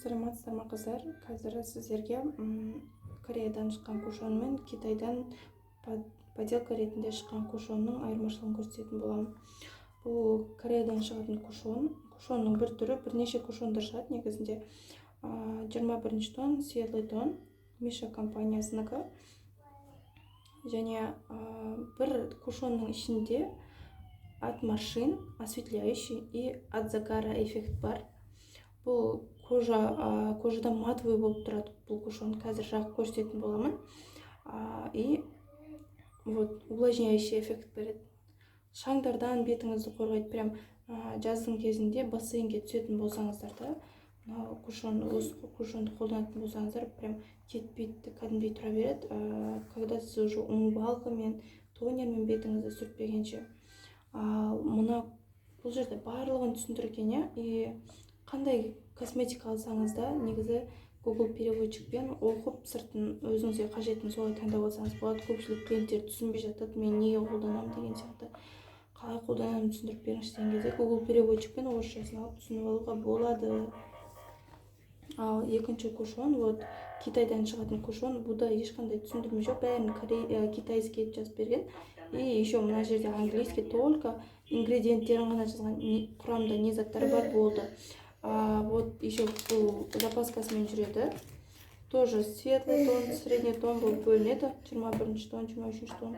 Саламатсыздарбы кыздар? Қазір сіздерге Кореядан шыққан кушон мен Китайдан поделка ретінде шыққан кушонның айырмашылығын көрсететін боламын. Бұл Кореядан шығатын кушонның бір түрі, бірнеше кушондар шығады негізінде. 21 тон, светлый тон, Миша компаниясынікі. Және бір кушонның ішінде от машин осветляющий и от загара эффект бар. Бұл кожадан матовый болып тұрады бұл кушон. Қазір жағып көрсететін боламын. И вот увлажняющий эффект береді. Шаңдардан бетіңізді қорғайды. Прям жаздың кезінде бассейнге түсетін болсаңыздар да, осы кушонды қолданатын болсаңыздар, прям кетпейді, кәдімгідей тұра береді. Когда сіз уже умывалкамен, тонермен бетіңізді сүртпегенше. Мұна бұл жерде барлығын түсіндірген, и қандай косметика алсаңыз да, негізі Google переводчикпен оқып, сыртын өзіңізге қажетін солай таңдап алсаңыз болады. Көпшілік клиенттер түсінбей жатады, мен неге қолданамын деген сияқты. Қалай қолданамын түсіндіріп беріңізші деген кезде Google переводчикпен орысшасын алып түсініп алуға болады. Ал екінші кушон, вот Китайдан шығатын кушон, бұда ешқандай түсіндірме жоқ, бәрін китайский етіп жазып берген. И еще мына жерде английский, только ингредиенттерін ғана жазған, құрамында не заттары бар болды. Вот еще бұл запаскасымен жүреді. Тоже светлый тон, средний тон болып бөлінеді. 21 тон, 23 тон.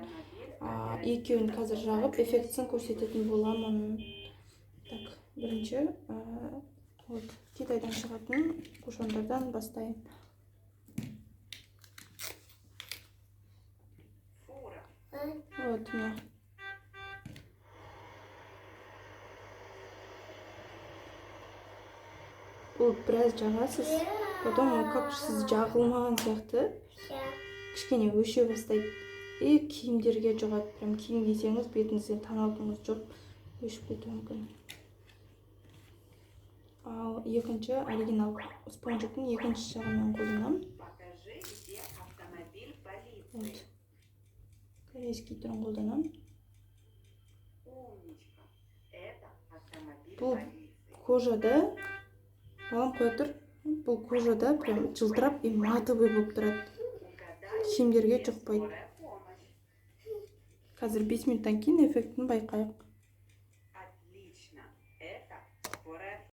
Екеуін қазір жағып, эффектісін көрсететін боламын. Так, бірінші Китайдан шығатын кушондардан бастайын. Вот міне. Бұл біраз жағасыз, потом как сіз жағылмаған сияқты кішкене өше бастайды. И киімдерге жұғады. Прям киім кисеңіз, бетіңізден таналғыңыз жоқ, өшіп кетуі мүмкін. Ал екінші оригинал спонжиктің екінші жағымен қолданамын. Вот. Корейский түрін қолданамын. Бұл кожада, балам қоя тұр, бұл кожада прям жылтырап и матовый болып тұрады. Киімдерге жұқпайды. Қазір 5 минуттан кейін эффектін байқайық.